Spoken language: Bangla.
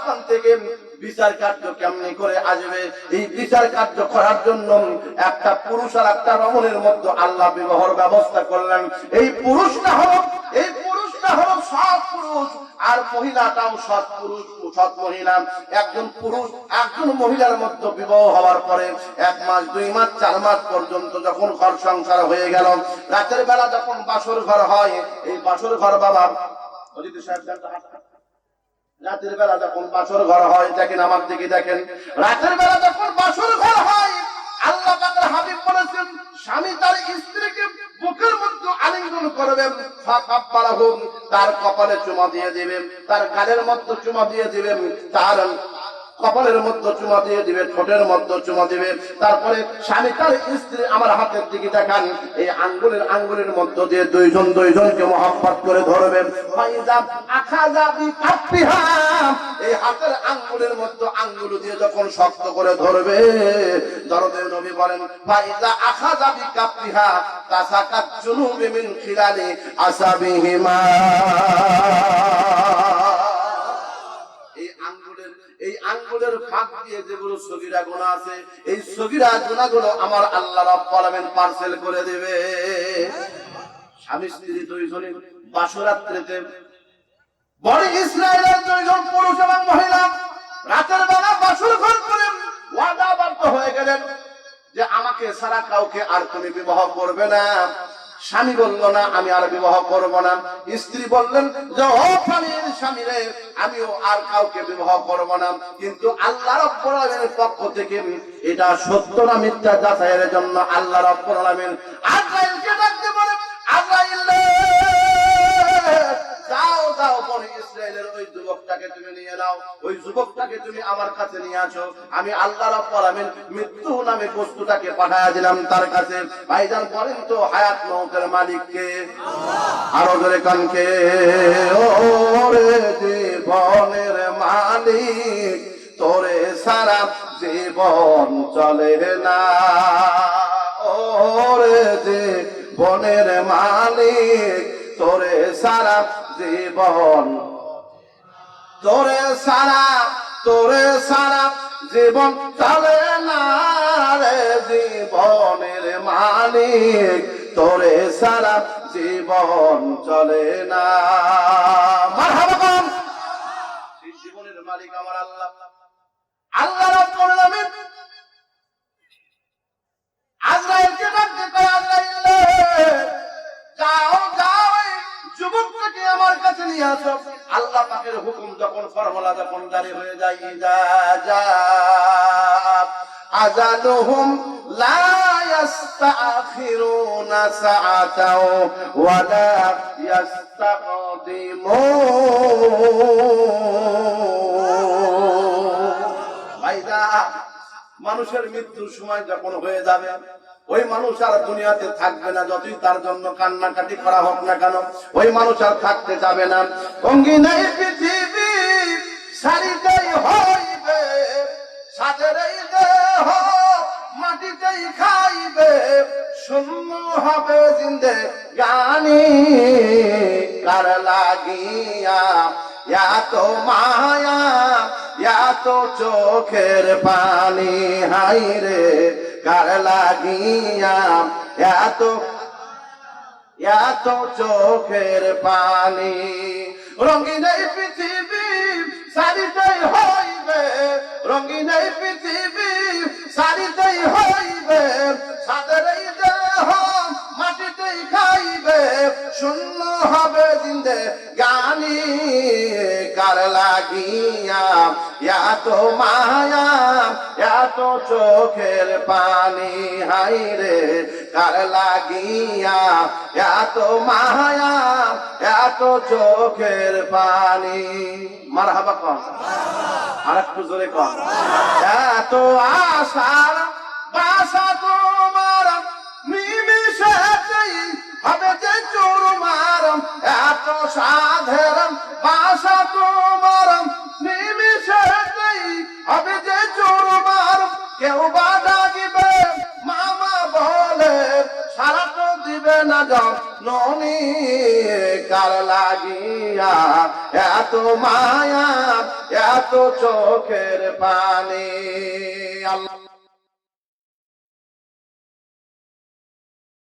আসমান থেকে বিচার কার্য কেমনি করে আসবে, এই বিচার কার্য করার জন্য একটা পুরুষ আর একটা রমণের মধ্যে আল্লাহ বিবাহর ব্যবস্থা করলেন। এই পুরুষটা হলো সৎ পুরুষ, আর মহিলাটাও সৎ পুরুষ, সৎ মহিলা। একজন পুরুষ একজন মহিলার মধ্যে বিবাহ হওয়ার পরে 1 মাস 2 মাস 4 মাস পর্যন্ত যখন ঘর সংসার হয়ে গেল, রাতের বেলা যখন বাসর ঘর হয়, এই বাসর ঘর বাবা রাতের বেলা যখন বাসর ঘর হয়, দেখেন আমার দিকে দেখেন, রাতের বেলা যখন বাসর ঘর হয়, আল্লাহ পাকের হাবিব বলেছেন স্বামী তার স্ত্রীকে বুকের মধ্যে আলিঙ্গন করবেন, ফাকাব্বারাহুম, তার কপালে চুমা দিয়ে দিবেন, তার গালের মধ্যে চুমা দিয়ে দিবেন, তার কপালের মধ্যে চুমা দিয়ে দিবে, ঠোঁটের মধ্যে চুমা দিবে। তারপরে স্বামী তার স্ত্রী আমার হাতের দিকে তাকান, এই আঙ্গুলের মধ্যে দিয়ে দুইজনকে মহব্বত করে ধরবেন। ফাইজা আখাযা বিকাফিহা, এই হাতের আঙ্গুলের মধ্যে আঙ্গুল দিয়ে যখন শক্ত করে ধরবে, দরদের নবী বলেন ফাইজা আখাযা বিকাফিহা তাসাকাত জুনুবি মিন খিলালি আসাবিহিমা। এই আঙ্গুলের ফাঁক দিয়ে যেগুলো সগীরা গুনাহ আছে, এই সগীরা গুনাহগুলো আমার আল্লাহ রাব্বুল আলামিন পার্সেল করে দেবে। স্বামী স্ত্রী দুইজনে বাসরাত্রিতে বড় ইসরায়েলের দুইজন পুরুষ এবং মহিলা রাতের বেলা বাসর ঘর করে ওয়াদাবদ্ধ হয়ে গেলেন যে আমাকে ছাড়া কাউকে আর তুমি বিবাহ করবে না। স্বামী বলল না, আমি আর বিবাহ করব না। স্ত্রী বললেন যে ও স্বামী রে, আমিও আর কাউকে বিবাহ করব না। কিন্তু আল্লাহ রাব্বুল আলামিনের পক্ষ থেকে এটা সত্য না মিথ্যা যাচাইয়ের জন্য আল্লাহ রাব্বুল আলামিন আজরাইলকে ডাকতে বলে, আজরাইল যাও যাও, বনি ইসরায়েলের ওই যুবকটাকে তুমি নিয়ে নাও, ওই যুবকটাকে তুমি আমার কাছে নিয়ে আসো। আমি আল্লাহ রাব্বুল আলামিন মৃত্যু নামে বস্তুটাকে পাঠিয়ে দিলাম তার কাছে। ভাইজান বলেন তো হায়াত মওতের মালিক কে? আরো জোরে কান কে? ওরে জীবনের মালিক, তোরে সারা জীবন চলে না। ওরে জীবনের মালিক, তোরে সারা জীবন, তোরে সারা জীবন চলে না রে। জীবনের মালিক, তোরে সারা জীবন চলে না। মারহাবা বল। এই জীবনের মালিক আমার আল্লাহ, আল্লাহ রাব্বুল আলামিন আজরাইলকে ডাকতে কয়, আজরাইল যাও যাও, যুবকটাকে আমার কাছে নিয়ে আসো। আল্লাহ পাকের হুকুম যখন ফরমালা যখন জারি হয়ে যায়, ইজা জা আজালুহুম লা ইস্তাখিরুনা সাআতাও ওয়া লা ইস্তাকদিমুন। ভাইদা, মানুষের মৃত্যুর সময় যখন হয়ে যাবে, ওই মানুষ আর দুনিয়াতে থাকবে না। যতই তার জন্য কান্নাকাটি করা হোক না কেন, ওই মানুষ আর থাকতে যাবে না। অঙ্গিনাই পৃথিবী সারিতেই হইবে, সাজেরই দেহ মাটিতেই খাইবে, শূন্য হবে জিন্দেগানি। কার লাগিয়া এত মায়া, এত চোখের পানি, হাই রে কার লাগিয়া এত চোখের পানি। রঙিন এই পৃথিবী সারিতেই হইবে, রঙিন এই পৃথিবী সারিতেই হইবে, সাদের এই দেহ মাটিতেই খাইবে, শূন্য হবে জিন্দেগানি। কার লাগিয়া এত মায়া, এত চোখের পানি, হাই রে কার লাগিয়া এত মায়া, এত চোখের পানি। মারহাবা কর, আর একটু জোরে কর। এত আশার বাসা তোমার নিমিষেতেই হবে যে চুরমার, এত সাধের বাসা তোমার নিমিষেতেই হবে যে চুরমার। কেউ বা ডাকিবে মামা বলে, সারা তো দিবে না জননী। কার লাগিয়া দিয়া এত মায়া এত চোখের পানি।